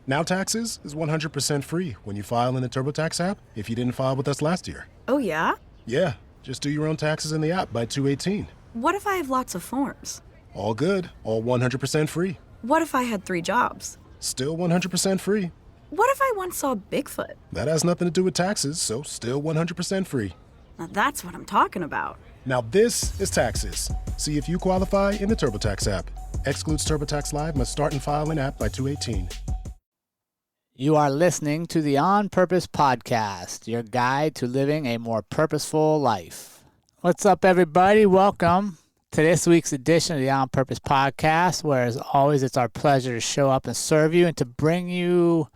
Now Taxes is 100% free when you file in the TurboTax app if you didn't file with us last year. Oh, yeah? Yeah, just do your own taxes in the app by 2/18. What if I have lots of forms? All good, all 100% free. What if I had 3 jobs? Still 100% free. What if I once saw Bigfoot? That has nothing to do with taxes, so still 100% free. Now that's what I'm talking about. Now this is Taxes. See if you qualify in the TurboTax app. Excludes TurboTax Live, must start and file in app by 2/18. You are listening to the On Purpose Podcast, your guide to living a more purposeful life. What's up, everybody? Welcome to this week's edition of the On Purpose Podcast, where, as always, it's our pleasure to show up and serve you and to bring you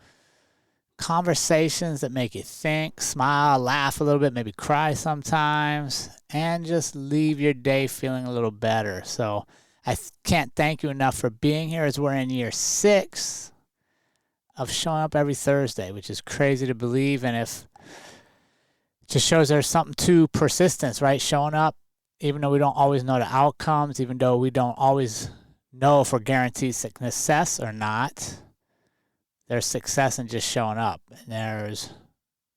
conversations that make you think, smile, laugh a little bit, maybe cry sometimes, and just leave your day feeling a little better. So I can't thank you enough for being here, as we're in year 6 of showing up every Thursday, which is crazy to believe. And if it just shows there's something to persistence, right? Showing up, even though we don't always know the outcomes, even though we don't always know if we're guaranteed success or not, there's success in just showing up. And there's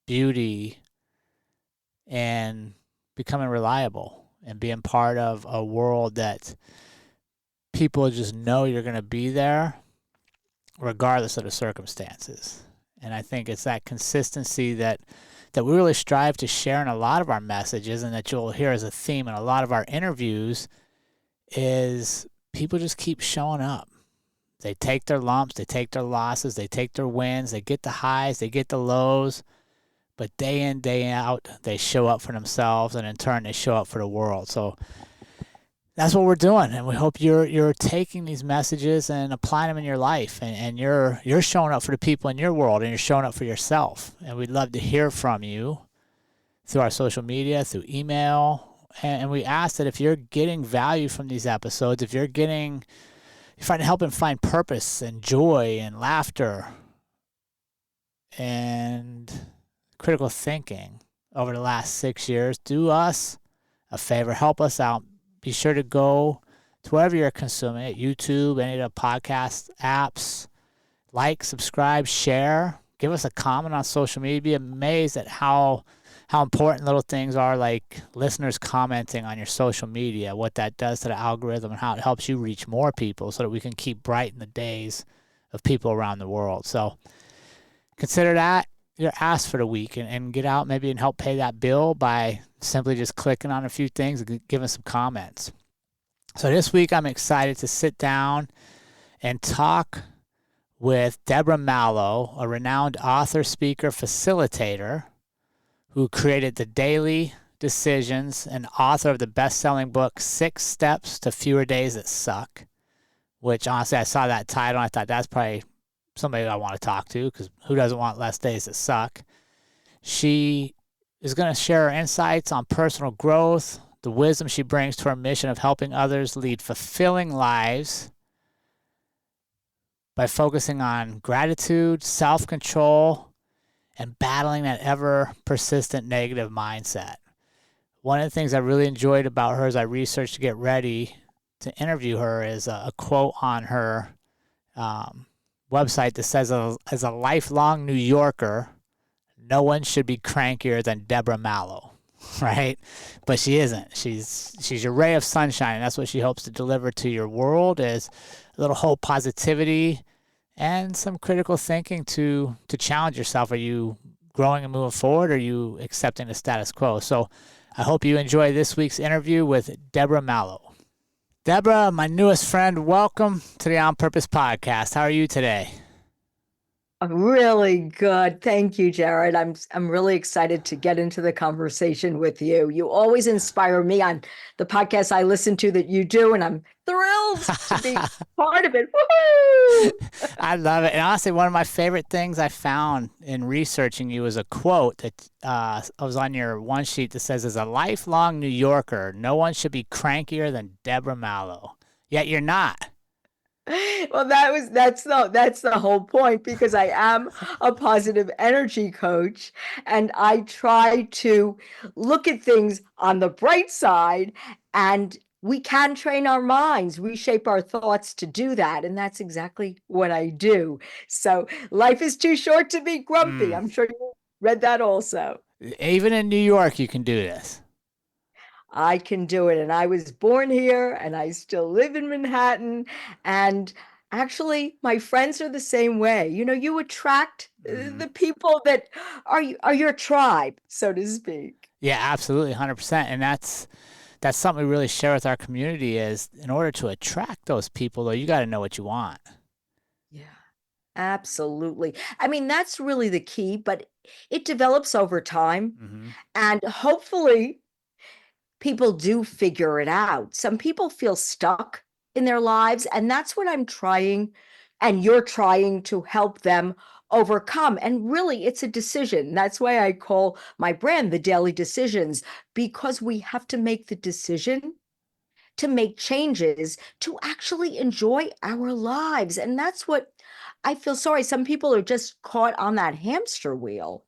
beauty in becoming reliable and being part of a world that people just know you're going to be there regardless of the circumstances. And I think it's that consistency that we really strive to share in a lot of our messages, and that you'll hear as a theme in a lot of our interviews, is people just keep showing up. They take their lumps, they take their losses, they take their wins, they get the highs, they get the lows, but day in, day out, they show up for themselves, and in turn, they show up for the world. So that's what we're doing, and we hope you're taking these messages and applying them in your life, and you're showing up for the people in your world, and you're showing up for yourself. And we'd love to hear from you through our social media, through email, and we ask that if you're getting value from these episodes, if you're helping find purpose and joy and laughter and critical thinking over the last 6 years, do us a favor, help us out. Be sure to go to wherever you're consuming it, YouTube, any of the podcast apps, like, subscribe, share, give us a comment on social media. Be amazed at how important little things are, like listeners commenting on your social media, what that does to the algorithm and how it helps you reach more people so that we can keep brighten the days of people around the world. So consider that your ask for the week, and get out maybe and help pay that bill by simply just clicking on a few things and giving some comments. So this week I'm excited to sit down and talk with Deborah Mallow, a renowned author, speaker, facilitator, who created The Daily Decisions and author of the best-selling book, 6 Steps to Fewer Days That Suck, which honestly, I saw that title and I thought that's probably somebody I want to talk to, because who doesn't want less days that suck? She is going to share her insights on personal growth, the wisdom she brings to her mission of helping others lead fulfilling lives by focusing on gratitude, self-control, and battling that ever-persistent negative mindset. One of the things I really enjoyed about her as I researched to get ready to interview her is a quote on her website that says, as a lifelong New Yorker, no one should be crankier than Deborah Mallow, right? But she isn't. She's your ray of sunshine, and that's what she hopes to deliver to your world, is a little hope, positivity, and some critical thinking to challenge yourself. Are you growing and moving forward, or are you accepting the status quo? So I hope you enjoy this week's interview with Deborah Mallow. Deborah, my newest friend, welcome to the On Purpose Podcast. How are you today? I'm really good. Thank you, Jerrod. I'm really excited to get into the conversation with you. You always inspire me on the podcasts I listen to that you do, and I'm thrilled to be part of it. Woohoo! I love it. And honestly, one of my favorite things I found in researching you was a quote that was on your one sheet that says, as a lifelong New Yorker, no one should be crankier than Deborah Mallow. Yet you're not. Well, that's the whole point, because I am a positive energy coach, and I try to look at things on the bright side and we can train our minds, reshape our thoughts to do that. And that's exactly what I do. So life is too short to be grumpy. I'm sure you read that also. Even in New York, you can do this. I can do it. And I was born here and I still live in Manhattan. And actually, my friends are the same way. You attract the people that are your tribe, so to speak. Yeah, absolutely, 100%. And that's something we really share with our community is in order to attract those people, though, you got to know what you want. Yeah, absolutely. I mean, that's really the key, but it develops over time. And hopefully, people do figure it out. Some people feel stuck in their lives, and that's what I'm trying, and you're trying to help them overcome. And really, it's a decision. That's why I call my brand the Daily Decisions, because we have to make the decision to make changes to actually enjoy our lives. And that's what I feel sorry. Some people are just caught on that hamster wheel.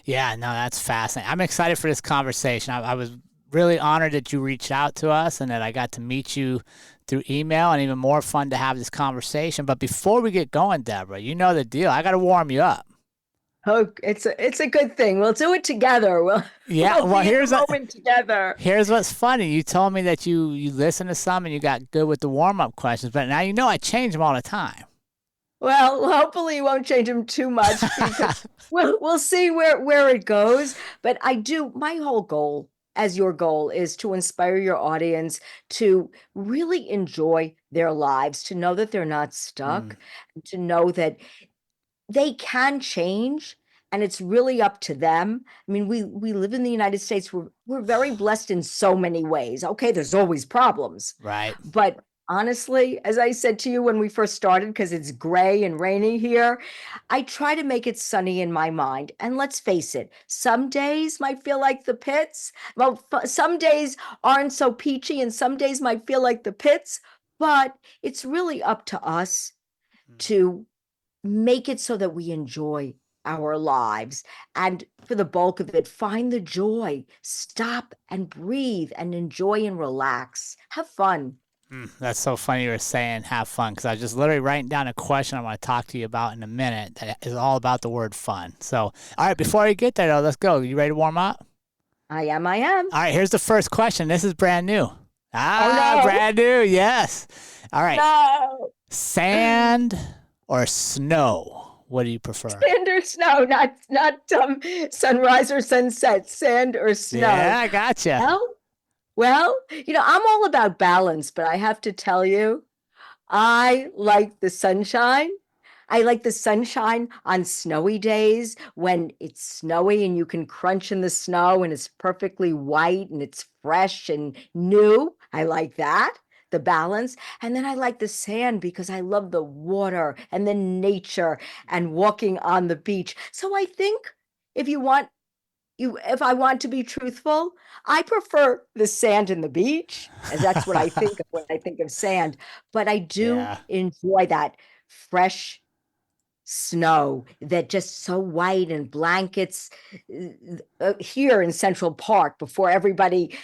Yeah, no, that's fascinating. I'm excited for this conversation. I was really honored that you reached out to us and that I got to meet you through email, and even more fun to have this conversation. But before we get going, Deborah, you know the deal. I got to warm you up. Oh, it's a good thing. We'll do it together. We'll be here's in the moment together. Here's what's funny. You told me that you listened to some and you got good with the warm up questions, but now I change them all the time. Well, hopefully you won't change them too much because we'll see where it goes. But my whole goal, as your goal, is to inspire your audience to really enjoy their lives, to know that they're not stuck, to know that they can change, and it's really up to them. I mean, we live in the United States. We're very blessed in so many ways. Okay, there's always problems. Right. But honestly, as I said to you when we first started, because it's gray and rainy here, I try to make it sunny in my mind. And let's face it, some days might feel like the pits. Well, some days aren't so peachy, and some days might feel like the pits. But it's really up to us to make it so that we enjoy our lives. And for the bulk of it, find the joy, stop and breathe and enjoy and relax. Have fun. That's so funny you were saying have fun, because I was just literally writing down a question I want to talk to you about in a minute that is all about the word fun. So, all right, before we get there, though, let's go. You ready to warm up? I am. All right, here's the first question. This is brand new. Oh, no. Brand new, yes. All right. No. Sand or snow? What do you prefer? Sand or snow, not sunrise or sunset, sand or snow. Yeah, I gotcha. Well, I'm all about balance, but I have to tell you, I like the sunshine. I like the sunshine on snowy days when it's snowy and you can crunch in the snow and it's perfectly white and it's fresh and new. I like that, the balance. And then I like the sand because I love the water and the nature and walking on the beach. So I think if I want to be truthful, I prefer the sand and the beach, as that's what I think of when I think of sand. But I do enjoy that fresh snow that just so white and blankets here in Central Park before everybody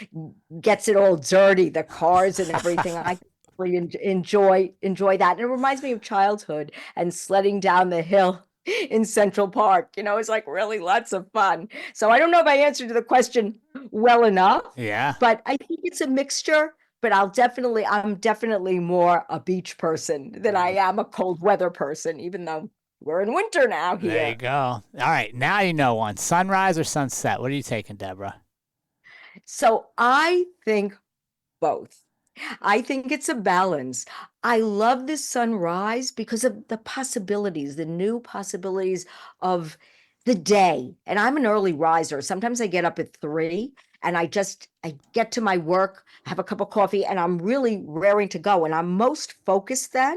gets it all dirty, the cars and everything. I really enjoy that. And it reminds me of childhood and sledding down the hill in Central Park. It's like really lots of fun. So I don't know if I answered the question well enough. Yeah. But I think it's a mixture. But I'm definitely more a beach person than I am a cold weather person, even though we're in winter now here. There you go. All right, now you know one. Sunrise or sunset? What are you taking, Deborah? So I think both. I think it's a balance. I love the sunrise because of the possibilities, the new possibilities of the day. And I'm an early riser. Sometimes I get up at 3 and I get to my work, have a cup of coffee, and I'm really raring to go. And I'm most focused then.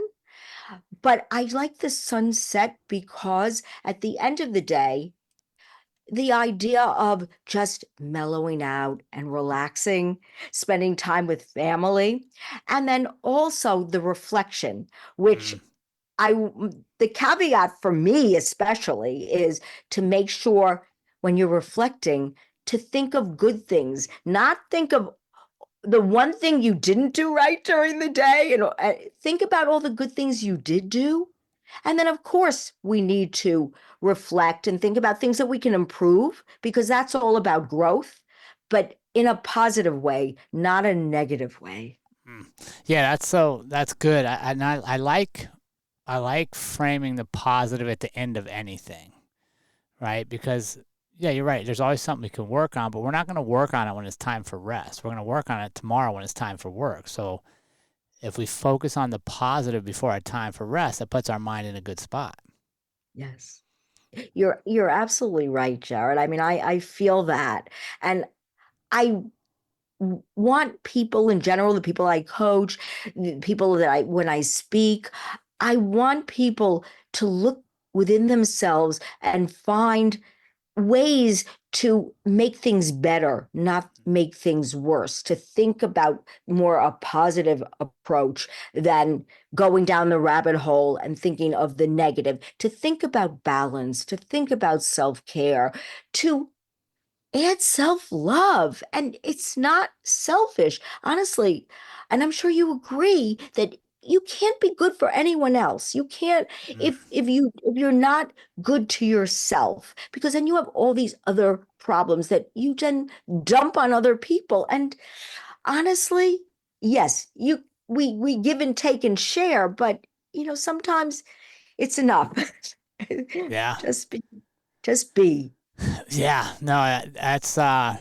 But I like the sunset because at the end of the day, the idea of just mellowing out and relaxing, spending time with family, and then also the reflection, which the caveat for me especially is to make sure when you're reflecting to think of good things, not think of the one thing you didn't do right during the day, and think about all the good things you did do. And then, of course, we need to reflect and think about things that we can improve, because that's all about growth, but in a positive way, not a negative way. Yeah, that's good. I like framing the positive at the end of anything, right? Because yeah, you're right. There's always something we can work on, but we're not going to work on it when it's time for rest. We're going to work on it tomorrow when it's time for work. So if we focus on the positive before our time for rest, that puts our mind in a good spot. Yes. You're absolutely right, Jerrod. I mean, I feel that. And I want people in general, the people I coach, the people that when I speak, I want people to look within themselves and find ways to make things better, not make things worse, to think about more a positive approach than going down the rabbit hole and thinking of the negative, to think about balance, to think about self-care, to add self-love. And it's not selfish, honestly. And I'm sure you agree that you can't be good for anyone else. You can't if you're not good to yourself, because then you have all these other problems that you then dump on other people. And honestly, yes, we give and take and share, but sometimes it's enough. Yeah. Just be. Yeah. No, that's yeah,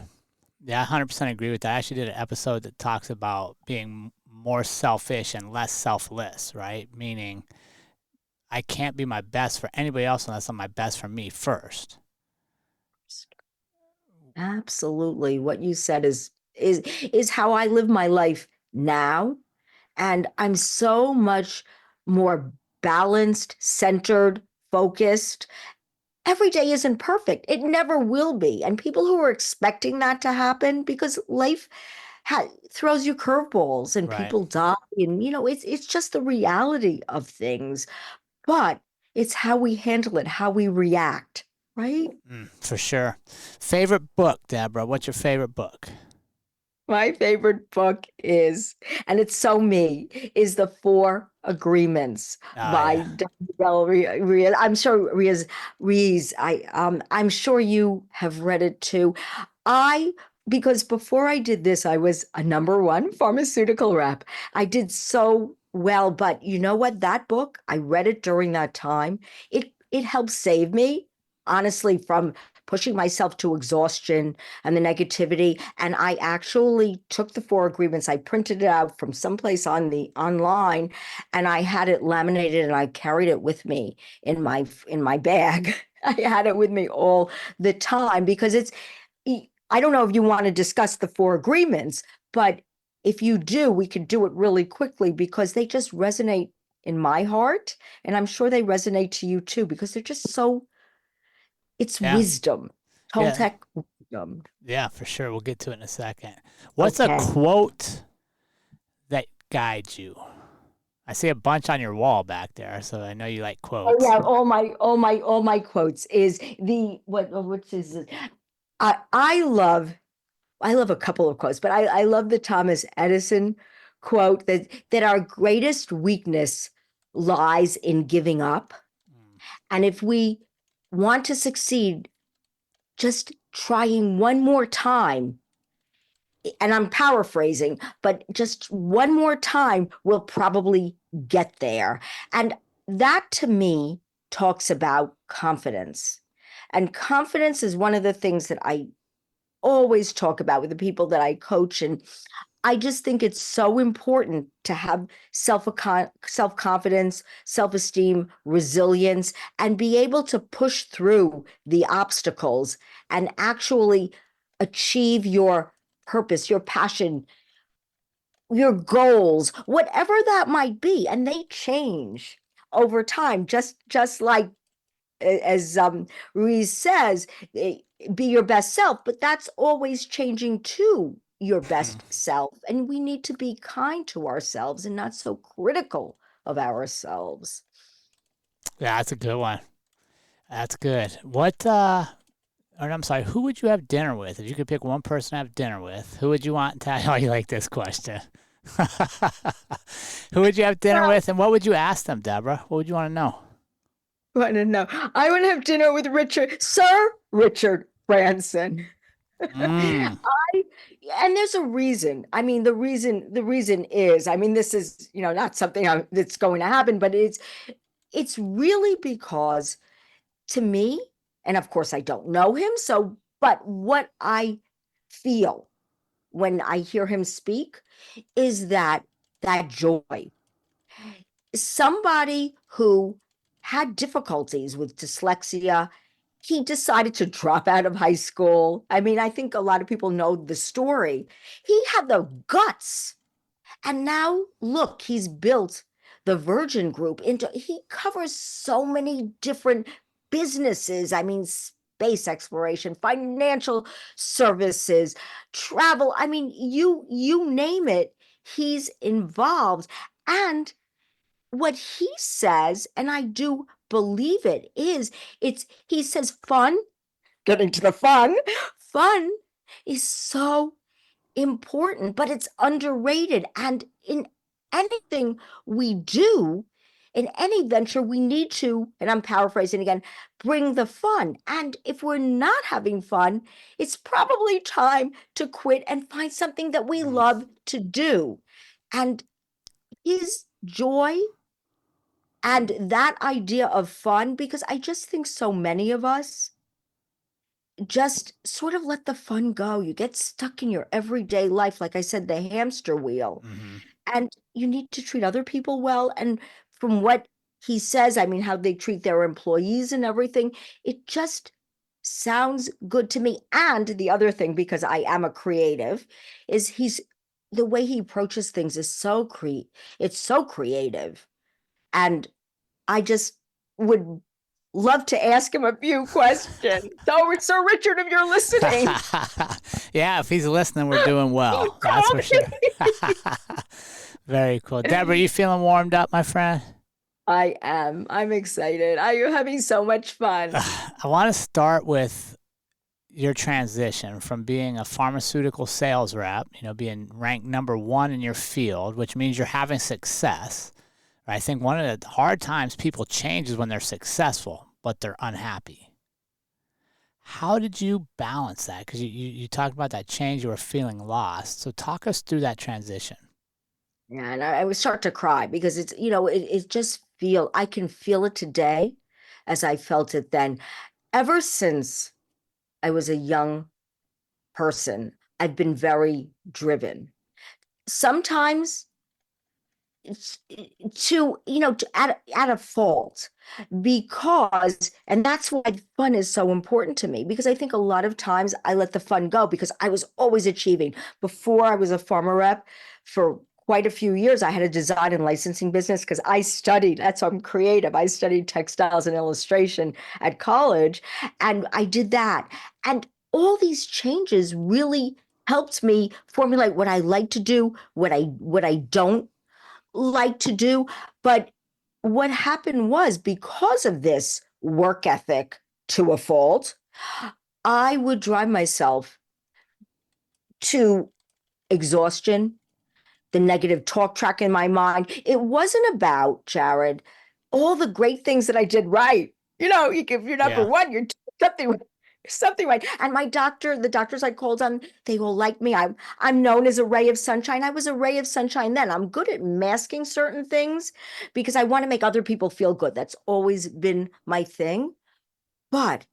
I 100% agree with that. I actually did an episode that talks about being more selfish and less selfless, right? Meaning I can't be my best for anybody else unless I'm my best for me first. Absolutely. What you said is how I live my life now. And I'm so much more balanced, centered, focused. Every day isn't perfect. It never will be. And people who are expecting that to happen, because life throws you curveballs and Right. people die, and it's just the reality of things. But it's how we handle it, how we react, right? For sure. Favorite book, Deborah? What's your favorite book? My favorite book and it's so me, is The Four Agreements Oh, by yeah. Deborah Mallow. I'm sure Rees. I'm sure you have read it too. I Because before I did this, I was a number one pharmaceutical rep. I did so well, but you know what? That book, I read it during that time. It helped save me, honestly, from pushing myself to exhaustion and the negativity. And I actually took the Four Agreements, I printed it out from someplace online, and I had it laminated and I carried it with me in my bag. I had it with me all the time because I don't know if you want to discuss the Four Agreements, but if you do, we could do it really quickly because they just resonate in my heart. And I'm sure they resonate to you too, because they're just it's Yeah. wisdom, Yeah. Toltec wisdom. Yeah, for sure. We'll get to it in a second. What's a Okay. quote that guides you? I see a bunch on your wall back there, so I know you like Oh quotes. yeah, all my quotes is the what which is it? I love a couple of quotes, but I love the Thomas Edison quote that our greatest weakness lies in giving up. Mm. And if we want to succeed, just trying one more time, and I'm paraphrasing, but just one more time, we'll probably get there. And that to me talks about confidence. And confidence is one of the things that I always talk about with the people that I coach. And I just think it's so important to have self-confidence, self-esteem, resilience, and be able to push through the obstacles and actually achieve your purpose, your passion, your goals, whatever that might be. And they change over time, just like as Ruiz says, be your best self, but that's always changing to your best self. And we need to be kind to ourselves and not so critical of ourselves. Yeah, that's a good one. That's good. or I'm sorry, who would you have dinner with? If you could pick one person to have dinner with, who would you want to have? Oh, you like this question. Who would you have dinner Well, with, and what would you ask them, Deborah? What would you want to know? I don't know. I want to have dinner with Sir Richard Branson. Mm, And there's a reason. I mean, the reason is, I mean, this is, not something that's going to happen, but it's really because to me, and of course I don't know him, but what I feel when I hear him speak is that joy. Somebody who had difficulties with dyslexia, he decided to drop out of high school. I mean, I think a lot of people know the story. He had the guts. And now look, he's built the Virgin Group he covers so many different businesses. I mean, space exploration, financial services, travel. I mean, you name it, he's involved. And what he says, and I do believe it, is he says fun, getting to the fun is so important, but it's underrated. And in anything we do, in any venture, we need to, and I'm paraphrasing again, bring the fun. And if we're not having fun, it's probably time to quit and find something that we mm. love to do. And his joy and that idea of fun, because I just think so many of us just sort of let the fun go. You get stuck in your everyday life, like I said, the hamster wheel, Hmm. and you need to treat other people well. And from what he says, I mean, how they treat their employees and everything, it just sounds good to me. And the other thing, because I am a creative, is the way he approaches things is it's so creative. And I just would love to ask him a few questions. So, Sir Richard, if you're listening, Yeah, if he's listening, we're doing you well. That's called for sure. me. Very cool. Deborah, you feeling warmed up, my friend? I am. I'm excited. Are you having so much fun? I want to start with your transition from being a pharmaceutical sales rep, being ranked number one in your field, which means you're having success. I think one of the hard times people change is when they're successful, but they're unhappy. How did you balance that? Because you talked about that change, you were feeling lost. So talk us through that transition. Yeah, and I would start to cry because it just I can feel it today as I felt it then. Ever since I was a young person, I've been very driven. Sometimes at a fault, because, and that's why fun is so important to me, because I think a lot of times I let the fun go because I was always achieving. Before I was a pharma rep for quite a few years, I had a design and licensing business because I studied, that's why I'm creative. I studied textiles and illustration at college, and I did that. And all these changes really helped me formulate what I like to do, what I don't like to do. But what happened was, because of this work ethic to a fault, I would drive myself to exhaustion, the negative talk track in my mind. It wasn't about, Jerrod, all the great things that I did right. If you're number Yeah. one, you're something right. And the doctors I called on, they all like me. I'm known as a ray of sunshine. I was a ray of sunshine then. I'm good at masking certain things because I want to make other people feel good. That's always been my thing. But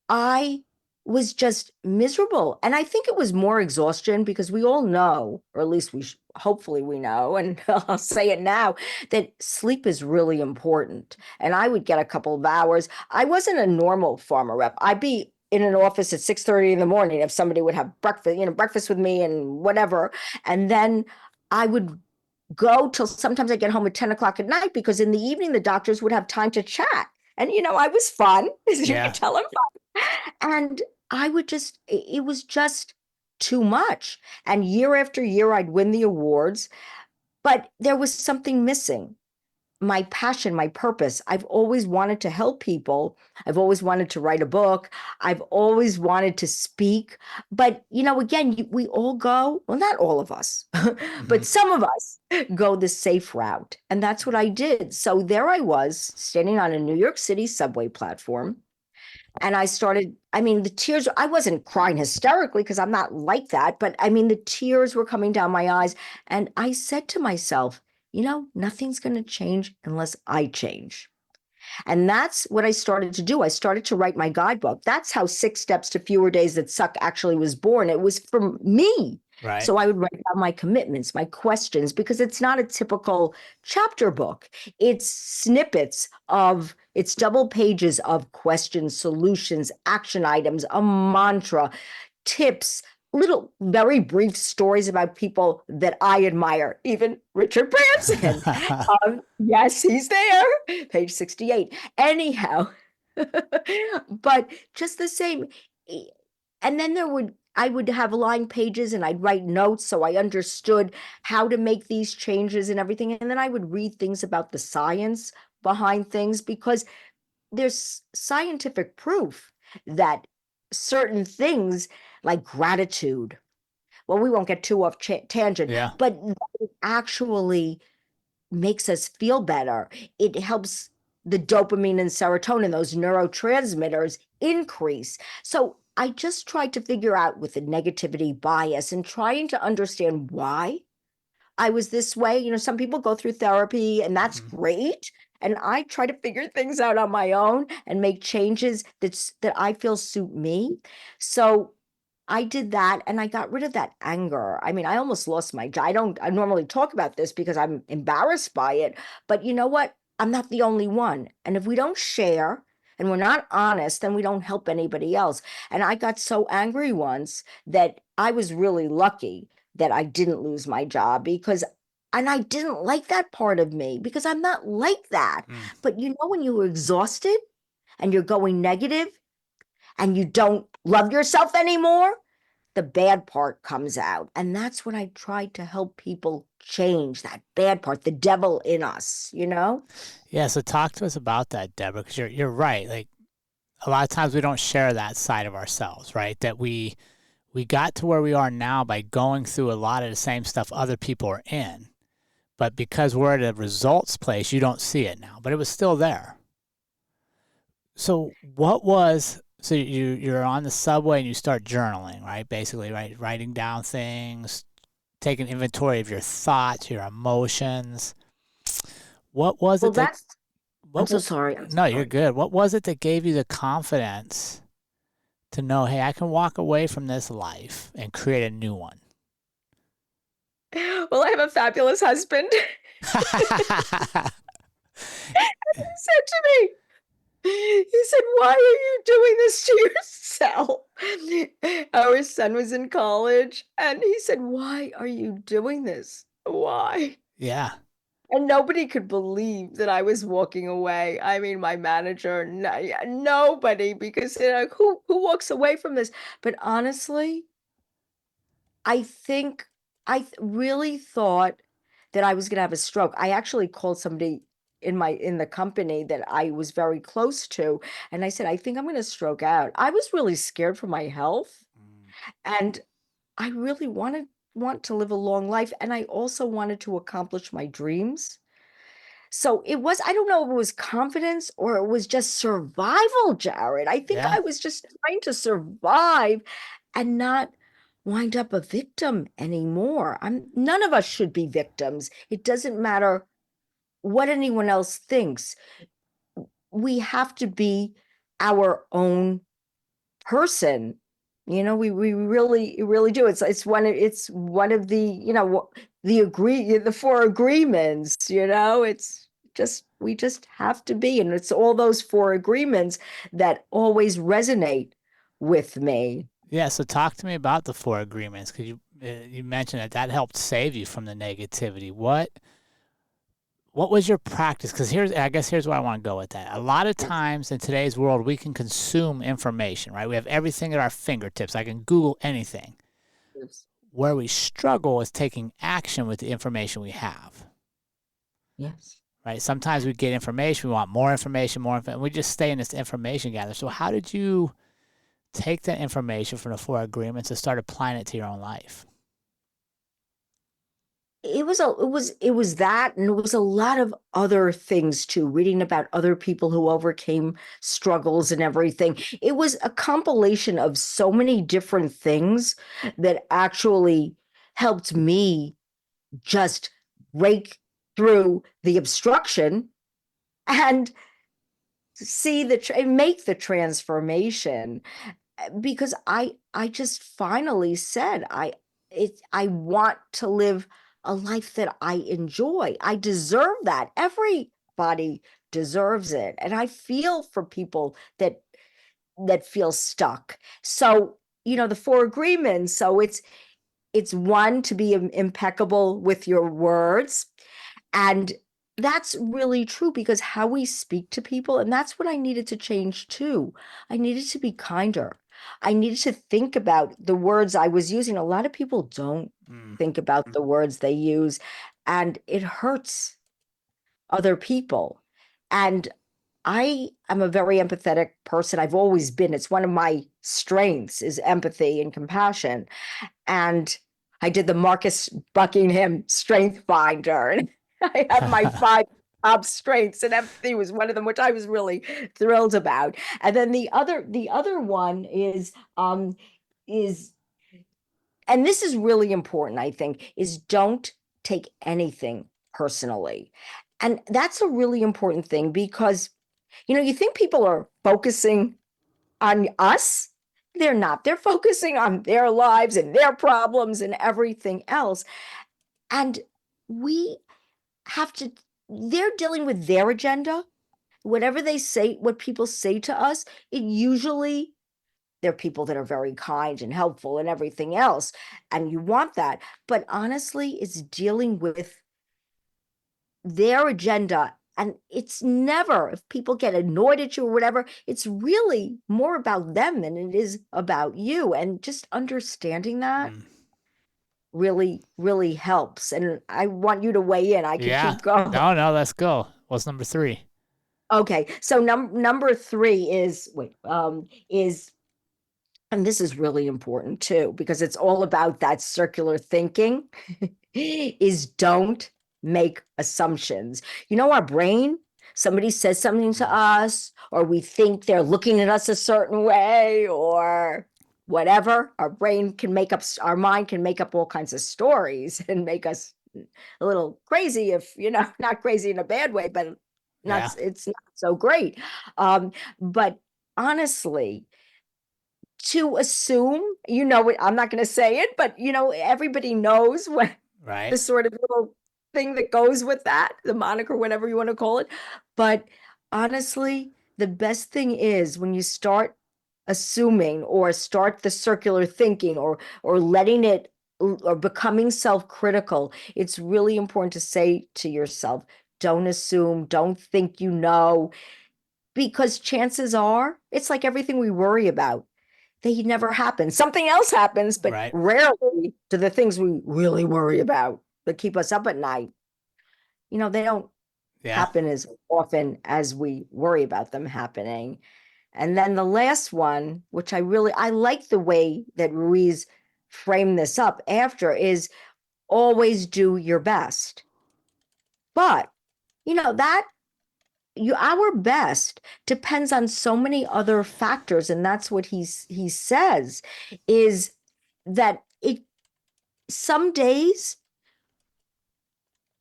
I was just miserable. And I think it was more exhaustion because we all know, or at least hopefully we know, and I'll say it now, that sleep is really important. And I would get a couple of hours. I wasn't a normal pharma rep. I'd be in an office at 6:30 in the morning if somebody would have breakfast with me and whatever. And then I would go till sometimes I get home at 10 o'clock at night, because in the evening the doctors would have time to chat. And I was fun, as you Yeah. could tell, I'm fun. And it was just too much. And year after year, I'd win the awards, but there was something missing. my passion, my purpose. I've always wanted to help people. I've always wanted to write a book. I've always wanted to speak. But, again, we all go, well, not all of us, but some of us go the safe route. And that's what I did. So there I was standing on a New York City subway platform. And I started, the tears, I wasn't crying hysterically because I'm not like that, but the tears were coming down my eyes. And I said to myself, nothing's going to change unless I change. And that's what I started to do. I started to write my guidebook. That's how 6 Steps to Fewer Days That Suck actually was born. It was from me. Right. So I would write down my commitments, my questions, because it's not a typical chapter book. It's snippets it's double pages of questions, solutions, action items, a mantra, tips, little very brief stories about people that I admire, even Richard Branson. Yes, he's there, page 68. Anyhow, but just the same. And then I would have line pages and I'd write notes so I understood how to make these changes and everything. And then I would read things about the science behind things, because there's scientific proof that certain things like gratitude, well, we won't get too off tangent, but it actually makes us feel better. It helps the dopamine and serotonin, those neurotransmitters, increase. So I just tried to figure out with the negativity bias and trying to understand why I was this way. Some people go through therapy and that's great. And I try to figure things out on my own and make changes that I feel suit me. So I did that and I got rid of that anger. I almost lost my job. I normally talk about this because I'm embarrassed by it, but you know what? I'm not the only one. And if we don't share and we're not honest, then we don't help anybody else. And I got so angry once that I was really lucky that I didn't lose my job, and I didn't like that part of me because I'm not like that. But when you're exhausted and you're going negative and you don't love yourself anymore, the bad part comes out. And that's what I tried to help people change, that bad part, the devil in us, Yeah, so talk to us about that, Deborah, because you're right. Like, a lot of times we don't share that side of ourselves, right? That we got to where we are now by going through a lot of the same stuff other people are in. But because we're at a results place, you don't see it now. But it was still there. So you're on the subway and you start journaling, right? Basically, right? Writing down things, taking inventory of your thoughts, your emotions. What was it I'm so sorry. You're good. What was it that gave you the confidence to know, hey, I can walk away from this life and create a new one? Well, I have a fabulous husband. He said to me, he said, why are you doing this to yourself? Our son was in college and he said, why are you doing this? Why? Yeah. And nobody could believe that I was walking away. My manager, nobody, because who walks away from this? But honestly, I think really thought that I was going to have a stroke. I actually called somebody in the company that I was very close to, and I said, I think I'm going to stroke out. I was really scared for my health, and I really want to live a long life, and I also wanted to accomplish my dreams. So I don't know if it was confidence or it was just survival, Jerrod. I think I was just trying to survive and not wind up a victim anymore. None of us should be victims. It doesn't matter what anyone else thinks. We have to be our own person. We really do. It's one of the, the 4 agreements, we just have to be. And it's all those 4 agreements that always resonate with me. Yeah, so talk to me about the 4 agreements, because you mentioned that helped save you from the negativity. What was your practice? Because I guess here's where I want to go with that. A lot of times in today's world, we can consume information, right? We have everything at our fingertips. I can Google anything. Yes. Where we struggle is taking action with the information we have. Yes. right? Sometimes we get information, we want more information, we just stay in this information gather. So how did you take that information from the 4 agreements and start applying it to your own life? It was that, and it was a lot of other things too, reading about other people who overcame struggles and everything. It was a compilation of so many different things that actually helped me just break through the obstruction and make the transformation. Because I just finally said I want to live a life that I enjoy. I deserve that. Everybody deserves it. And I feel for people that feel stuck. So, the 4 agreements. So it's one, to be impeccable with your words. And that's really true, because how we speak to people, and that's what I needed to change too. I needed to be kinder. I needed to think about the words I was using. A lot of people don't think about the words they use, and it hurts other people. And I am a very empathetic person. I've always been. It's one of my strengths, is empathy and compassion. And I did the Marcus Buckingham Strength Finder, and I have my 5 top strengths, and empathy was one of them, which I was really thrilled about. And then the other one is, and this is really important, I think, is don't take anything personally. And that's a really important thing, because, you think people are focusing on us. They're not. They're focusing on their lives and their problems and everything else. And we have to, they're dealing with their agenda. Whatever they say, what people say to us, it usually, they're people that are very kind and helpful and everything else. And you want that. But honestly, it's dealing with their agenda. And it's never, if people get annoyed at you or whatever, it's really more about them than it is about you. And just understanding that really, really helps. And I want you to weigh in. I could keep going. No, let's go. What's number 3? Okay. So number 3 is, and this is really important too, because it's all about that circular thinking, is don't make assumptions. Our brain, somebody says something to us, or we think they're looking at us a certain way, or whatever. Our mind can make up all kinds of stories and make us a little crazy, if, not crazy in a bad way, but it's not so great. But honestly, to assume, I'm not going to say it, but everybody knows what the sort of little thing that goes with that, the moniker, whatever you want to call it. But honestly, the best thing is when you start assuming, or start the circular thinking, or letting it, or becoming self-critical, it's really important to say to yourself, don't assume, don't think, because chances are, it's like everything we worry about, they never happen. Something else happens, but rarely do the things we really worry about that keep us up at night, they don't happen as often as we worry about them happening. And then the last one, which I like the way that Ruiz framed this up after, is always do your best. But, that our best depends on so many other factors, and that's what he says, is that some days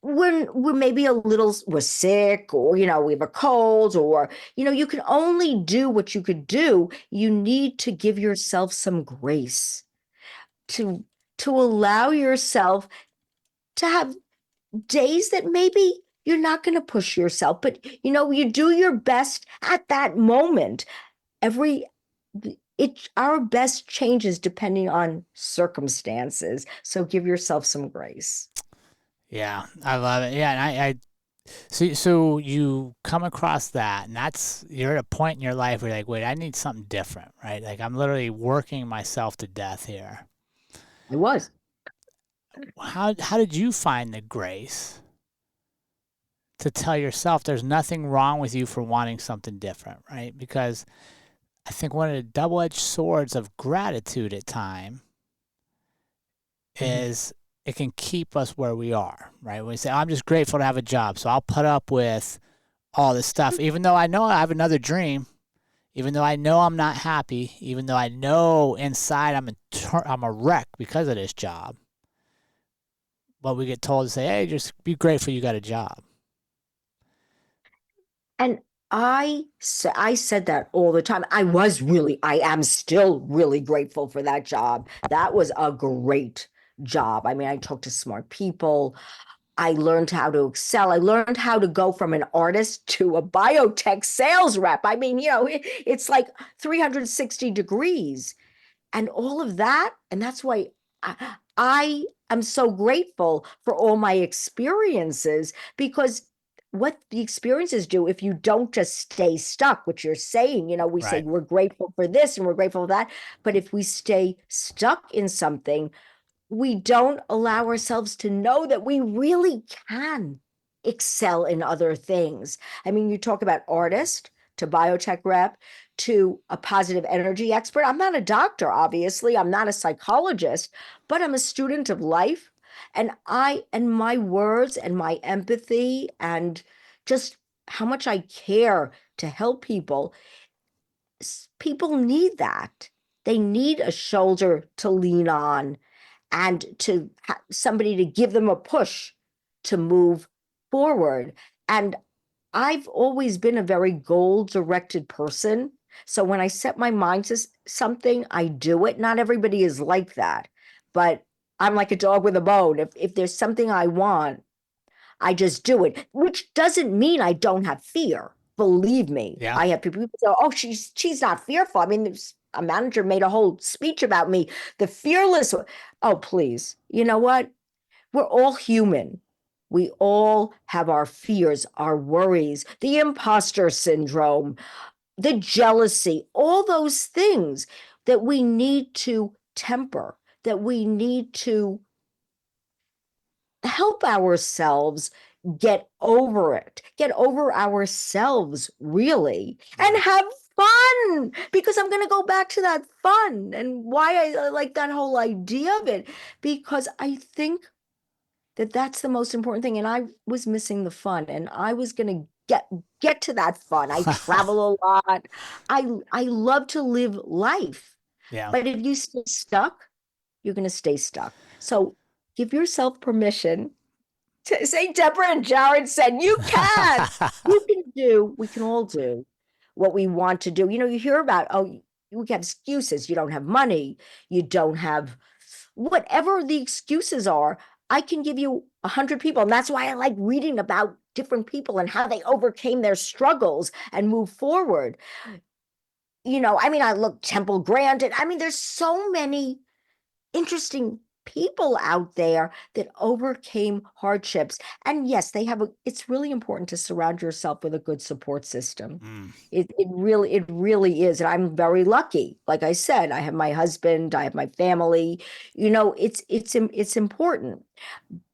when we're sick, or we have a cold, or you can only do what you could do. You need to give yourself some grace, to allow yourself to have days that maybe you're not going to push yourself, but you do your best at that moment. Our best changes depending on circumstances. So give yourself some grace. Yeah, I love it. Yeah, and so you come across that, and you're at a point in your life where you're like, wait, I need something different, right? Like, I'm literally working myself to death here. I was. How did you find the grace to tell yourself there's nothing wrong with you for wanting something different, right? Because I think one of the double-edged swords of gratitude at time is it can keep us where we are, right? When we say, I'm just grateful to have a job, so I'll put up with all this stuff, even though I know I have another dream, even though I know I'm not happy, even though I know inside I'm a wreck because of this job. But we get told to say, hey, just be grateful you got a job. And I said that all the time. I am still really grateful for that job. That was a great job. I mean, I talked to smart people. I learned how to excel. I learned how to go from an artist to a biotech sales rep. I mean, it's like 360 degrees and all of that. And that's why I am so grateful for all my experiences, because what the experiences do, if you don't just stay stuck, which you're saying, we say Right. we're grateful for this and we're grateful for that. But if we stay stuck in something, we don't allow ourselves to know that we really can excel in other things. I mean, you talk about artist to biotech rep to a positive energy expert. I'm not a doctor, obviously. I'm not a psychologist, but I'm a student of life. And my words and my empathy and just how much I care to help people, people need that. They need a shoulder to lean on and to somebody to give them a push to move forward. And I've always been a very goal-directed person. So when I set my mind to something, I do it. Not everybody is like that, but I'm like a dog with a bone. If there's something I want, I just do it, which doesn't mean I don't have fear. Believe me, Yeah. I have people say, "Oh, she's not fearful." I mean, a manager made a whole speech about me, the fearless. Oh, please. You know what? We're all human. We all have our fears, our worries, the imposter syndrome, the jealousy, all those things that we need to temper, that we need to help ourselves get over it, get over ourselves, really, and have fun. Because I'm going to go back to that fun and why I like that whole idea of it, because I think that that's the most important thing. And I was missing the fun, and I was going to get to that fun. I travel a lot. I love to live life. Yeah. But if you stay stuck, you're going to stay stuck. So give yourself permission to say, Deborah and Jerrod said, you can. We can all do what we want to do. You hear about, we have excuses. You don't have money. You don't have whatever the excuses are. I can give you 100 people. And that's why I like reading about different people and how they overcame their struggles and move forward. I mean, I look Temple Grandin. I mean, there's so many interesting people out there that overcame hardships. And yes, it's really important to surround yourself with a good support system. It really is. And I'm very lucky. Like I said, I have my husband, I have my family, it's important.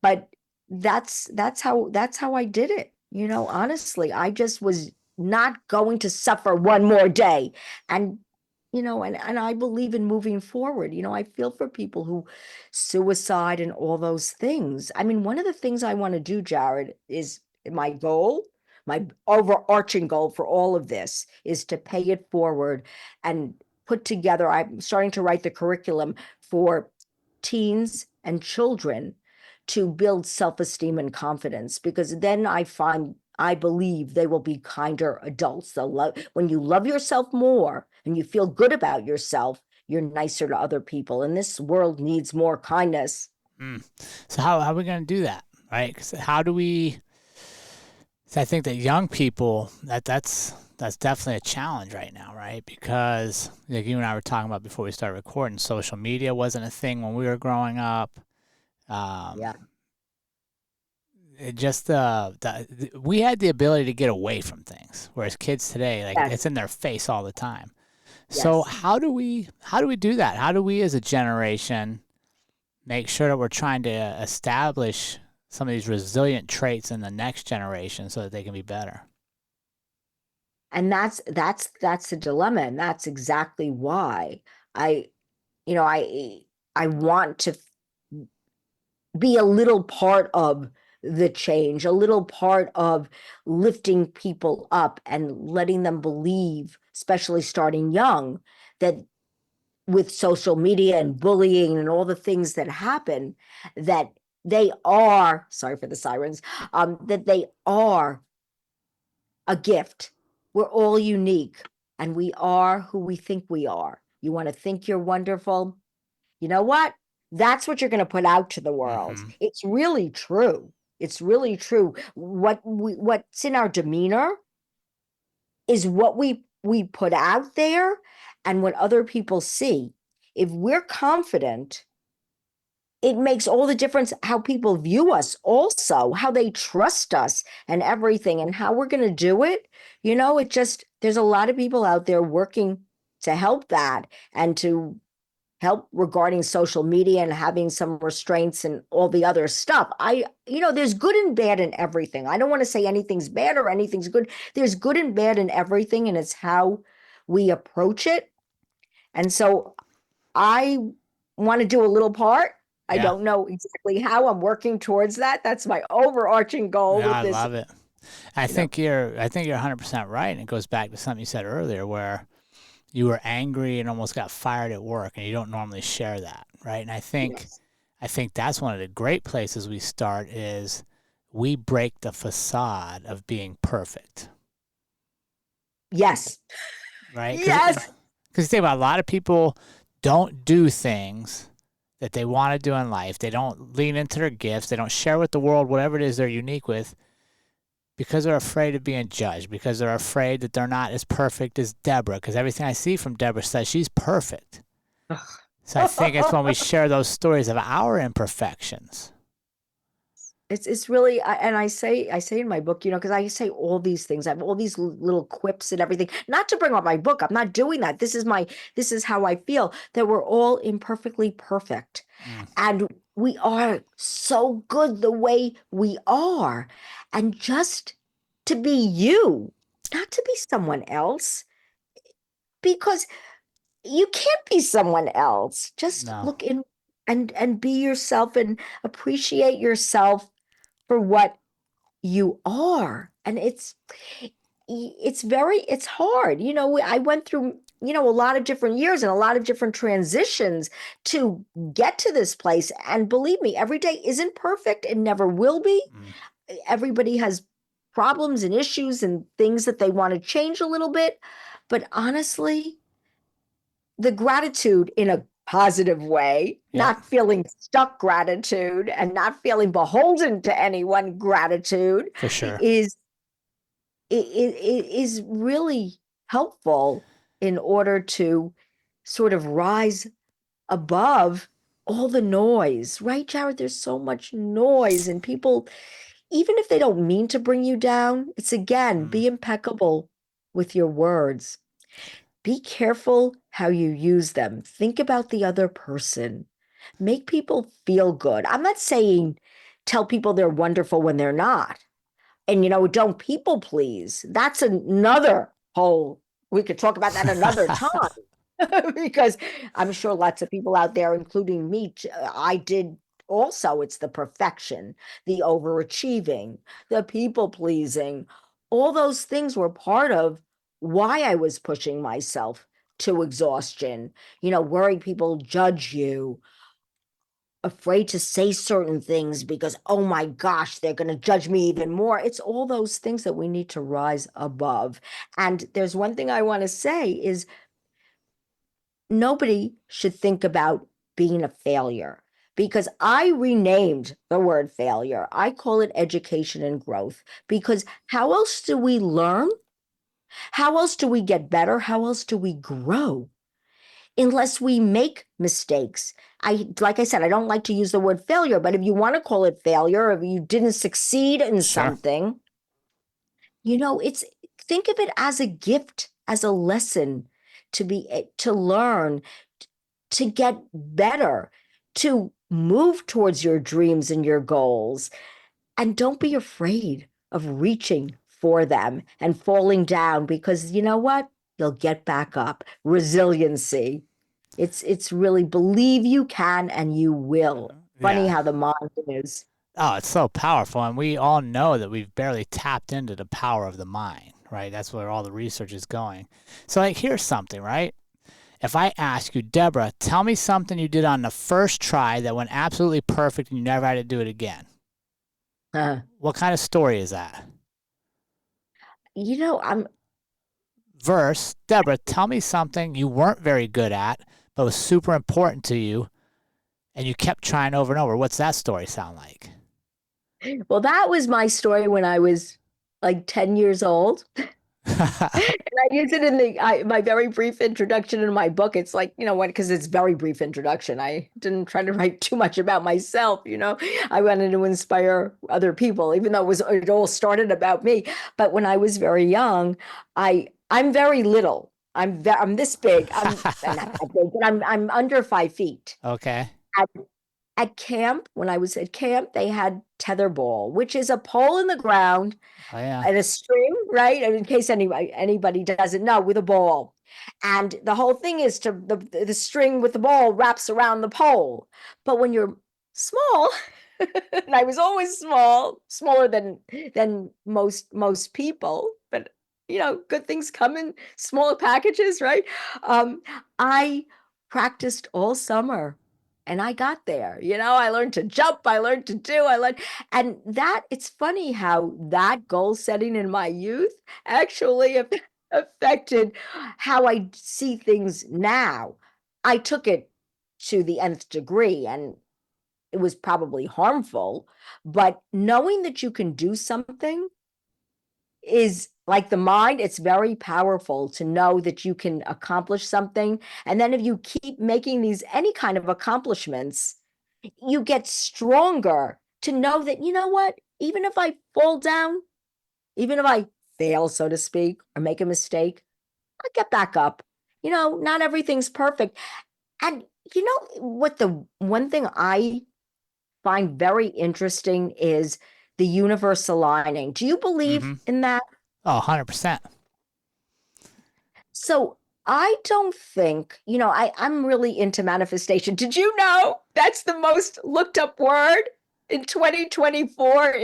But that's how I did it. Honestly, I just was not going to suffer one more day. And and I believe in moving forward. I feel for people who suicide and all those things. I mean, one of the things I want to do, Jerrod, is my overarching goal for all of this is to pay it forward and put together. I'm starting to write the curriculum for teens and children to build self-esteem and confidence, because then I believe they will be kinder adults. When you love yourself more and you feel good about yourself, you're nicer to other people. And this world needs more kindness. So how are we going to do that, right? 'Cause how do we? So I think that young people, that's definitely a challenge right now, right? Because like you and I were talking about before we started recording, social media wasn't a thing when we were growing up. Yeah. It just we had the ability to get away from things, whereas kids today, like Yes. it's in their face all the time. So Yes. how do we do that? How do we as a generation make sure that we're trying to establish some of these resilient traits in the next generation so that they can be better. And that's the dilemma, and that's exactly why I, you know, I want to be a little part of the change, a little part of lifting people up and letting them believe, especially starting young, that with social media and bullying and all the things that happen, that they are, sorry for the sirens, that they are a gift. We're all unique, and we are who we think we are. You want to think you're wonderful? You know what? That's what you're going to put out to the world. It's really true. It's really true. What's in our demeanor is what we put out there and what other people see. If we're confident, it makes all the difference how people view us, also how they trust us and everything, and how we're going to do it. There's a lot of people out there working to help that and to help regarding social media and having some restraints and all the other stuff. There's good and bad in everything. I don't want to say anything's bad or anything's good. There's good and bad in everything, and it's how we approach it. And so I want to do a little part. I don't know exactly how. I'm working towards that. That's my overarching goal with I this. love it. I think you're 100% right. And it goes back to something you said earlier where you were angry and almost got fired at work, and you don't normally share that, right? And I think that's one of the great places we start is we break the facade of being perfect. Yes. Right? Yes. Because you think about a lot of people don't do things that they want to do in life. They don't lean into their gifts. They don't share with the world whatever it is they're unique with because they're afraid of being judged, because they're afraid that they're not as perfect as Deborah, because everything I see from Deborah says she's perfect. So I think it's when we share those stories of our imperfections. It's really, and I say in my book, because I say all these things, I have all these little quips and everything, not to bring up my book. I'm not doing that. This is how I feel, that we're all imperfectly perfect. And we are so good the way we are. And just to be you, not to be someone else, because you can't be someone else. Just look in and be yourself and appreciate yourself for what you are. And it's hard. I went through, a lot of different years and a lot of different transitions to get to this place. And believe me, every day isn't perfect. It never will be. Everybody has problems and issues and things that they want to change a little bit. But honestly, the gratitude in a positive way, not feeling stuck gratitude and not feeling beholden to anyone gratitude, For sure, is really helpful in order to sort of rise above all the noise, right, Jerrod? There's so much noise, and people, even if they don't mean to bring you down, it's again, be impeccable with your words. Be careful how you use them. Think about the other person. Make people feel good. I'm not saying tell people they're wonderful when they're not. And, don't people please. That's another we could talk about that another time. Because I'm sure lots of people out there, including me, I did also. It's the perfection, the overachieving, the people pleasing. All those things were part of why I was pushing myself to exhaustion, worrying people judge you, afraid to say certain things because, oh my gosh, they're going to judge me even more. It's all those things that we need to rise above. And there's one thing I want to say is nobody should think about being a failure, because I renamed the word failure. I call it education and growth, because how else do we learn? How else do we get better? How else do we grow? Unless we make mistakes. Like I said, I don't like to use the word failure, but if you want to call it failure, if you didn't succeed in something, think of it as a gift, as a lesson to learn, to get better, to move towards your dreams and your goals. And don't be afraid of reaching for them and falling down, because you know what? You'll get back up. Resiliency. It's really believe you can and you will. Funny Yeah. how the mind is. Oh, it's so powerful. And we all know that we've barely tapped into the power of the mind, right? That's where all the research is going. So, like, here's something, right? If I ask you, Deborah, tell me something you did on the first try that went absolutely perfect and you never had to do it again. What kind of story is that? I'm Verse, Deborah, tell me something you weren't very good at, but was super important to you, and you kept trying over and over. What's that story sound like? well, that was my story when I was like 10 years old. And I use it in my very brief introduction in my book. It's like, because it's very brief introduction. I didn't try to write too much about myself. I wanted to inspire other people, even though it all started about me. But when I was very young, I'm very little. I'm this big. I'm not that big, but I'm under 5 feet. Okay. At camp, when I was at camp, they had tetherball, which is a pole in the ground Oh, yeah. and a string, right? And in case anybody doesn't know, with a ball. And the whole thing is the string with the ball wraps around the pole. But when you're small, and I was always smaller than most people, but good things come in smaller packages, right? I practiced all summer. And I got there, I learned to jump, and it's funny how that goal setting in my youth actually affected how I see things now. I took it to the nth degree, and it was probably harmful, but knowing that you can do something is like the mind. It's very powerful to know that you can accomplish something. And then if you keep making any kind of accomplishments, you get stronger to know that, you know what, even if I fall down, even if I fail, so to speak, or make a mistake, I get back up. Not everything's perfect. And what the one thing I find very interesting is the universe aligning. Do you believe in that? Oh, 100%. So I don't think, I'm really into manifestation. Did you know that's the most looked up word in 2024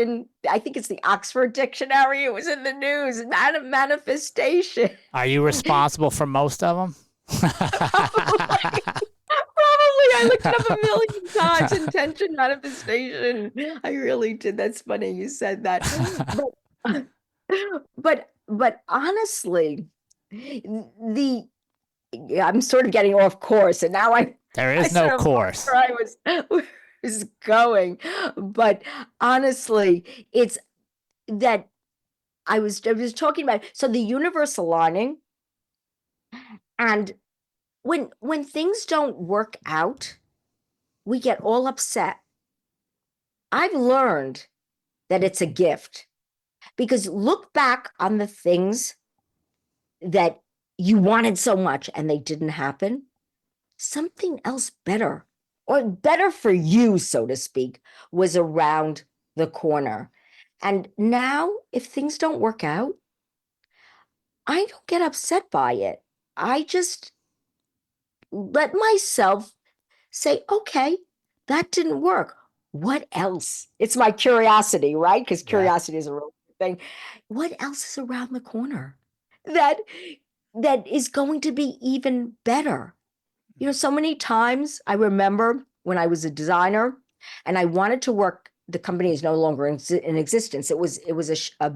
I think it's the Oxford Dictionary. It was in the news, manifestation. Are you responsible for most of them? Probably. I looked it up a million times. Intention, manifestation. I really did. That's funny you said that. But honestly, I'm sort of getting off course, and now There is I no sort of course. where I was going. But honestly, it's that I was talking about, so the universe aligning, and when things don't work out, we get all upset. I've learned that it's a gift, because look back on the things that you wanted so much and they didn't happen. Something else better, or better for you, so to speak, was around the corner. And now, if things don't work out, I don't get upset by it. I just let myself say, okay, that didn't work. What else? It's my curiosity, right? Because Yeah. curiosity is a real thing. What else is around the corner that is going to be even better? So many times I remember when I was a designer and I wanted to work. The company is no longer in existence. It was a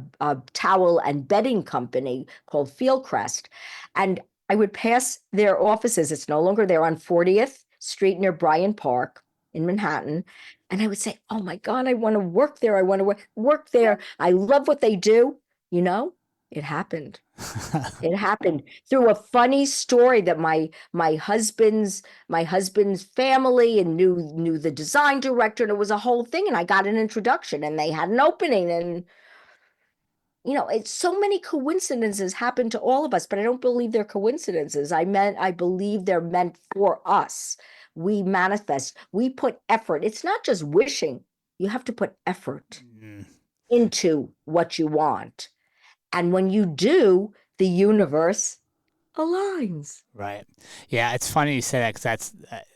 towel and bedding company called Fieldcrest, and I would pass their offices. It's no longer there, on 40th Street near Bryant Park in Manhattan, and I would say, "Oh my God, I want to work there. I want to work there. I love what they do." It happened. It happened through a funny story that my husband's family and knew the design director, and it was a whole thing, and I got an introduction and they had an opening, and it's so many coincidences happen to all of us, but I don't believe they're coincidences. I believe they're meant for us. We manifest, we put effort. It's not just wishing. You have to put effort. into what you want. And when you do, the universe aligns. Right. Yeah, it's funny you say that because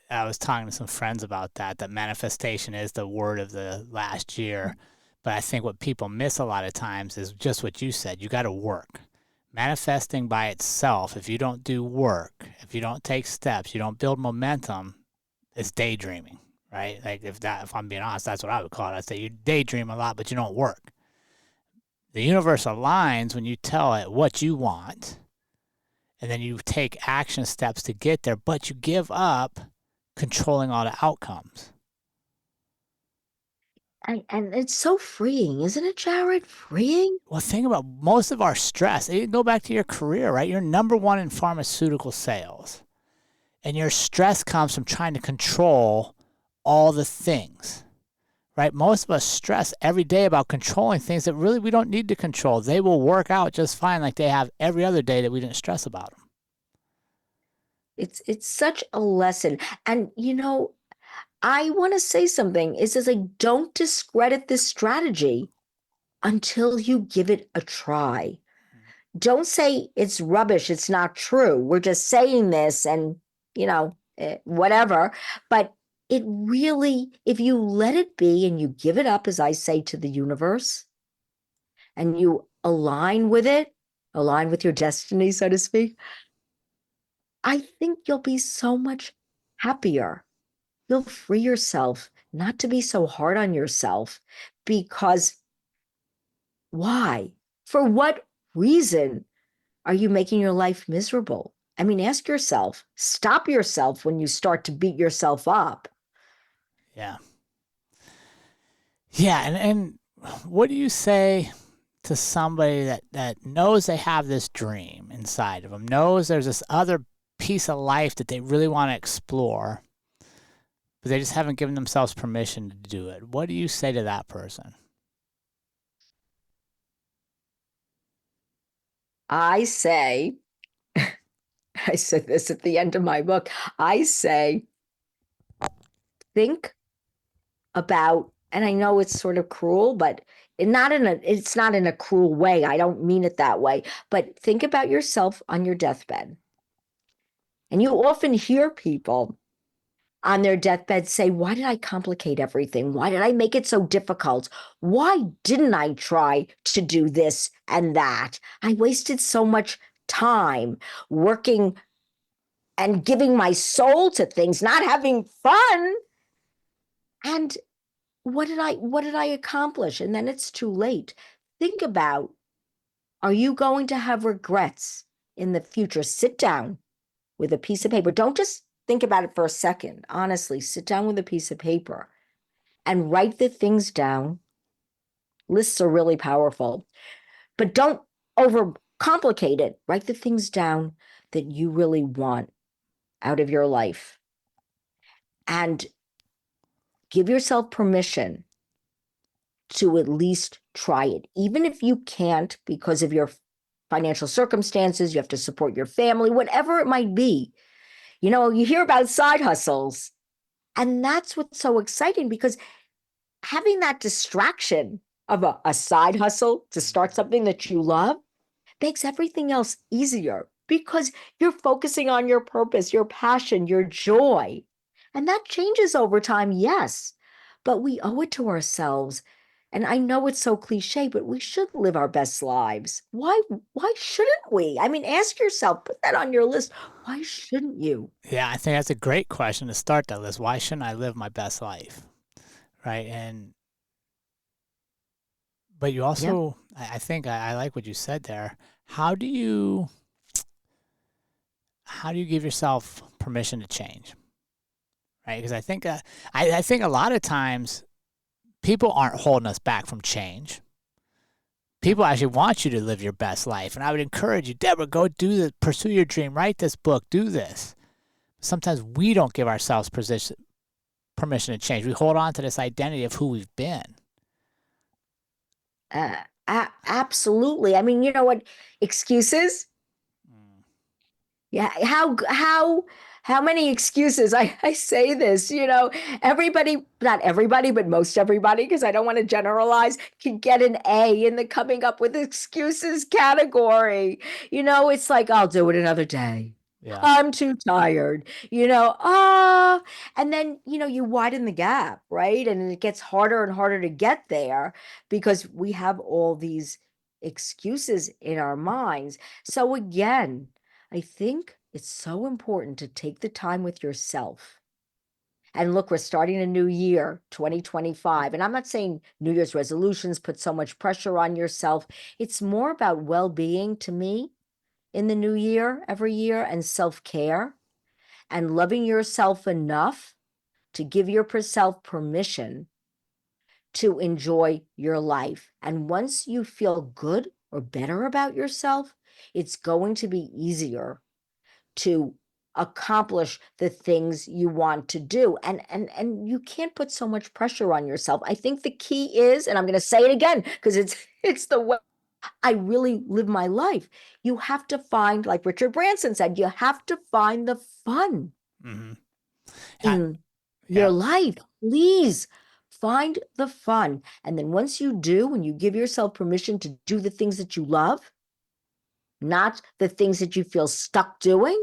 I was talking to some friends about that manifestation is the word of the last year. But I think what people miss a lot of times is just what you said. You got to work. Manifesting by itself, if you don't do work, if you don't take steps, you don't build momentum, it's daydreaming, right? Like if I'm being honest, that's what I would call it. I'd say you daydream a lot, but you don't work. The universe aligns when you tell it what you want, and then you take action steps to get there, but you give up controlling all the outcomes. And it's so freeing, isn't it, Jerrod? Freeing? Well, think about most of our stress. You go back to your career, right? You're number one in pharmaceutical sales. And your stress comes from trying to control all the things, right? Most of us stress every day about controlling things that really we don't need to control. They will work out just fine like they have every other day that we didn't stress about them. It's such a lesson. And I want to say something. It says, like, don't discredit this strategy until you give it a try. Don't say it's rubbish, it's not true. We're just saying this and, whatever. But it really, if you let it be and you give it up, as I say, to the universe, and you align with it, align with your destiny, so to speak, I think you'll be so much happier. You'll free yourself not to be so hard on yourself, because why? For what reason are you making your life miserable? I mean, ask yourself, stop yourself when you start to beat yourself up. Yeah. Yeah. And what do you say to somebody that knows they have this dream inside of them, knows there's this other piece of life that they really want to explore, but they just haven't given themselves permission to do it? What do you say to that person? I say, I said this at the end of my book, I say, think about, and I know it's sort of cruel, but it's not in a cruel way. I don't mean it that way, but think about yourself on your deathbed. And you often hear people on their deathbed say, why did I complicate everything? Why did I make it so difficult? Why didn't I try to do this and that? I wasted so much time working and giving my soul to things, not having fun. And what did I accomplish? And then it's too late. Think about, are you going to have regrets in the future? Sit down with a piece of paper. Don't just think about it for a second. Honestly, sit down with a piece of paper and write the things down. Lists are really powerful, but don't overcomplicate it. Write the things down that you really want out of your life, and give yourself permission to at least try it. Even if you can't because of your financial circumstances, you have to support your family, whatever it might be. You hear about side hustles, and that's what's so exciting, because having that distraction of a side hustle to start something that you love makes everything else easier, because you're focusing on your purpose, your passion, your joy. And that changes over time, yes, but we owe it to ourselves. And I know it's so cliche, but we should live our best lives. Why shouldn't we? I mean, ask yourself, put that on your list. Why shouldn't you? Yeah, I think that's a great question to start that list. Why shouldn't I live my best life? Right. But you also, I think I like what you said there. How do you give yourself permission to change? Right. Because I think I think a lot of times people aren't holding us back from change. People actually want you to live your best life. And I would encourage you, Deborah, go pursue your dream, write this book, do this. Sometimes we don't give ourselves permission to change. We hold on to this identity of who we've been. Absolutely. I mean, you know what? Excuses. Yeah, how many excuses I say this, everybody, not everybody, but most everybody, because I don't want to generalize, can get an A in the coming up with excuses category. It's like, I'll do it another day. Yeah. I'm too tired, and then, you widen the gap, right? And it gets harder and harder to get there because we have all these excuses in our minds. So again, I think it's so important to take the time with yourself. And look, we're starting a new year, 2025. And I'm not saying New Year's resolutions put so much pressure on yourself. It's more about well being to me in the new year, every year, and self care and loving yourself enough to give yourself permission to enjoy your life. And once you feel good or better about yourself, it's going to be easier to accomplish the things you want to do. And you can't put so much pressure on yourself. I think the key is, and I'm going to say it again because it's the way I really live my life. You have to find, like Richard Branson said, you have to find the fun Mm-hmm. in Yeah. your life. Please find the fun. And then once you do, and you give yourself permission to do the things that you love, not the things that you feel stuck doing,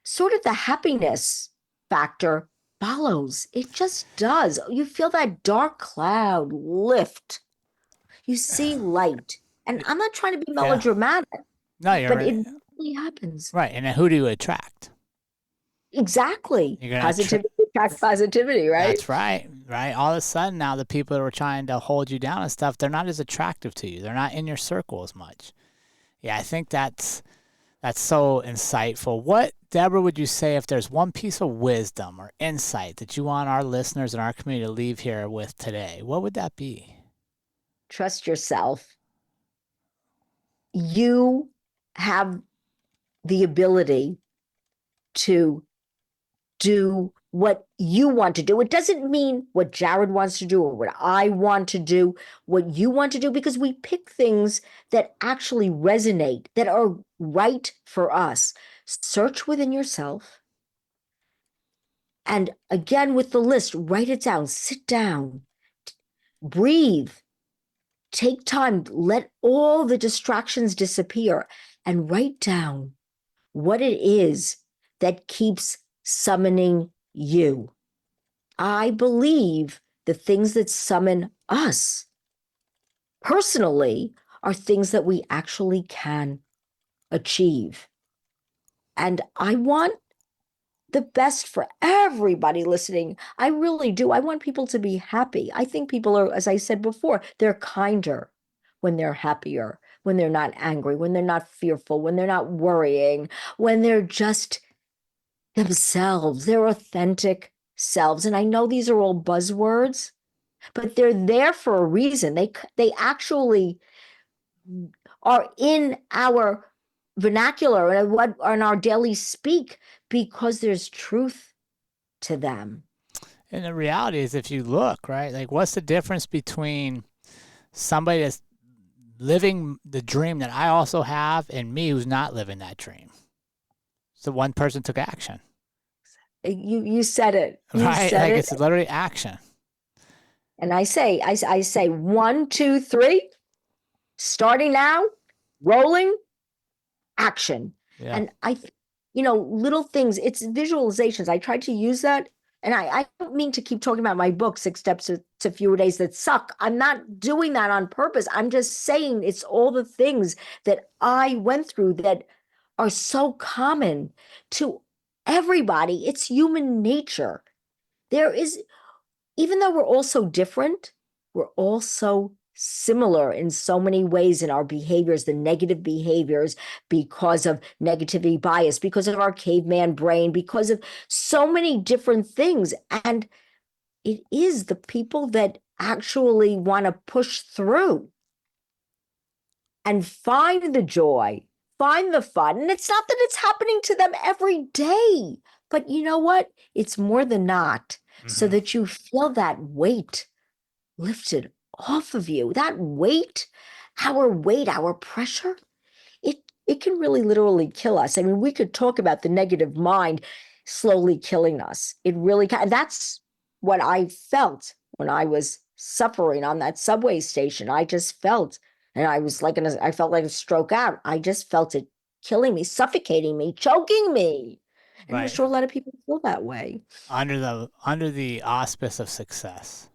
sort of the happiness factor follows. It just does. You feel that dark cloud lift. You see light. And I'm not trying to be Yeah. melodramatic, No, you're but right. it really happens. Right. And then who do you attract? Exactly. You're gonna Positivity attracts positivity, right? That's right. Right. All of a sudden now the people that were trying to hold you down and stuff, they're not as attractive to you. They're not in your circle as much. Yeah, I think that's so insightful. What, Deborah, would you say if there's one piece of wisdom or insight that you want our listeners and our community to leave here with today? What would that be? Trust yourself. You have the ability to do what you want to do. It doesn't mean what Jerrod wants to do or what I want to do, what you want to do, because we pick things that actually resonate, that are right for us. Search within yourself. And again, with the list, write it down, sit down, breathe, take time, let all the distractions disappear, and write down what it is that keeps summoning you. I believe the things that summon us personally are things that we actually can achieve. And I want the best for everybody listening. I really do. I want people to be happy. I think people are, as I said before, they're kinder when they're happier, when they're not angry, when they're not fearful, when they're not worrying, when they're just themselves, their authentic selves. And I know these are all buzzwords, but they're there for a reason. They actually are in our vernacular and what on our daily speak because there's truth to them. And the reality is, if you look, right, like what's the difference between somebody that's living the dream that I also have and me who's not living that dream? So one person took action. You said it. You Right? said Like it. it's literally action. And I say 1, 2, 3, starting now, rolling, action. Yeah. And little things, it's visualizations. I tried to use that. And I don't mean to keep talking about my book, 6 Steps to Fewer Days That Suck. I'm not doing that on purpose. I'm just saying it's all the things that I went through that are so common to everybody. It's human nature. Even though we're all so different, we're all so similar in so many ways in our behaviors, the negative behaviors because of negativity bias, because of our caveman brain, because of so many different things. And it is the people that actually want to push through and find the joy, find the fun. And it's not that it's happening to them every day, but you know what? It's more than not, so that you feel that weight lifted off of you. That weight, our pressure, it can really literally kill us. I mean, we could talk about the negative mind slowly killing us. It really can. That's what I felt when I was suffering on that subway station. I just felt, and I was like, I felt like a stroke out. I just felt it killing me, suffocating me, choking me. And I'm Right. sure a lot of people feel that way. Under the auspice of success.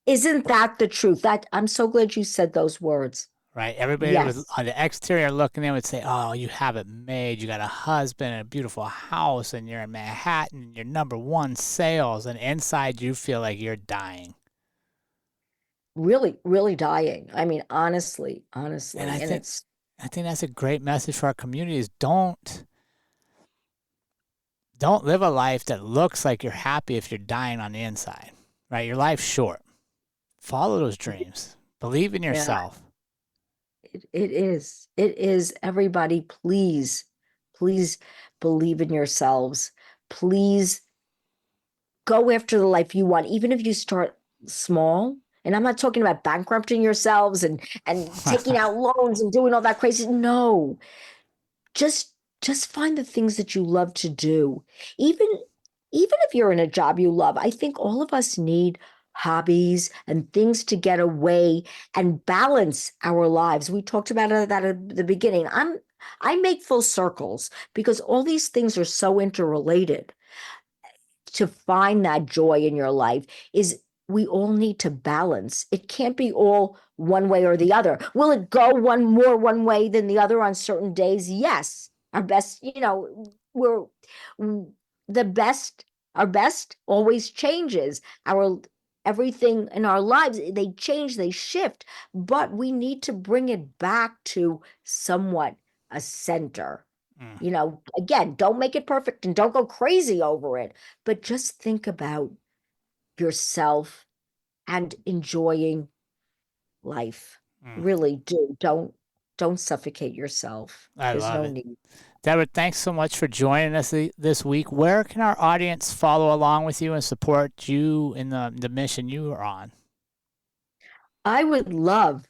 Isn't that the truth? That I'm so glad you said those words. Right. Everybody was Yes. on the exterior looking in would say, "Oh, you have it made. You got a husband and a beautiful house, and you're in Manhattan. And you're #1 sales." And inside, you feel like you're dying. Really, really dying. I mean, honestly, And honestly. And it's I think that's a great message for our communities. Don't live a life that looks like you're happy if you're dying on the inside. Right. Your life's short. Follow those dreams. Believe in yeah, yourself. it is. It is. Everybody, please, please believe in yourselves. Please go after the life you want, even if you start small. And I'm not talking about bankrupting yourselves and taking out loans and doing all that crazy. No, just just find the things that you love to do. Even if you're in a job you love, I think all of us need hobbies and things to get away and balance our lives. We talked about that at the beginning. I make full circles because all these things are so interrelated. To find that joy in your life is we all need to balance. It can't be all one way or the other. Will it go one way than the other on certain days? Yes. Our best, we're the best, our best always changes. Our everything in our lives, they change, they shift, but we need to bring it back to somewhat a center. Mm, Again, don't make it perfect and don't go crazy over it, but just think about yourself and enjoying life. mm. Really do. Don't suffocate yourself. I There's love no it. need. Deborah, thanks so much for joining us this week. Where can our audience follow along with you and support you in the mission you are on? I would love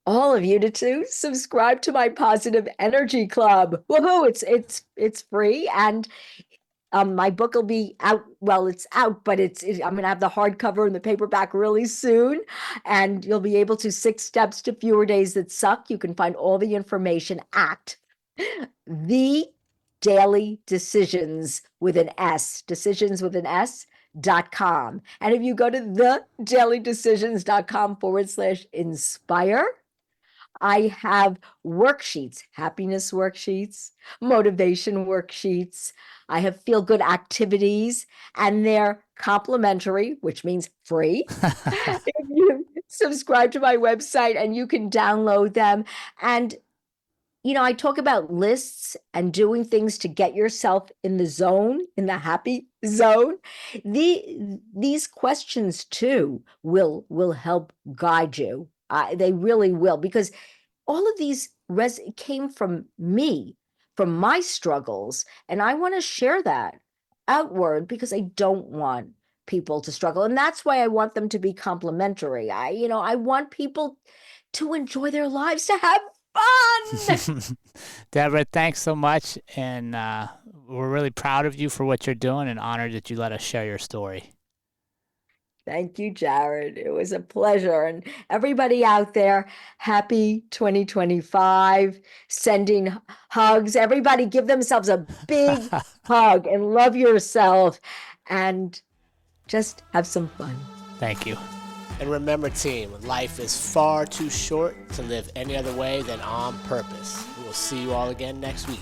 all of you to subscribe to my Positive Energy Club. Woohoo! It's free, and my book will be out. Well, it's out, but I'm going to have the hardcover and the paperback really soon. And you'll be able to 6 Steps to Fewer Days That Suck. You can find all the information at the Daily Decisions with an S, decisions with an S.com. And if you go to thedailydecisions.com/inspire, I have worksheets, happiness worksheets, motivation worksheets. I have feel good activities, and they're complimentary, which means free. If you subscribe to my website and you can download them. And, I talk about lists and doing things to get yourself in the zone, in the happy zone. These questions too will help guide you. They really will, because all of these came from me, from my struggles, and I want to share that outward because I don't want people to struggle, and that's why I want them to be complimentary. I want people to enjoy their lives, to have fun. Deborah, thanks so much. And we're really proud of you for what you're doing and honored that you let us share your story. Thank you, Jerrod. It was a pleasure. And everybody out there, happy 2025, sending hugs. Everybody give themselves a big hug and love yourself and just have some fun. Thank you. And remember, team, life is far too short to live any other way than on purpose. We will see you all again next week.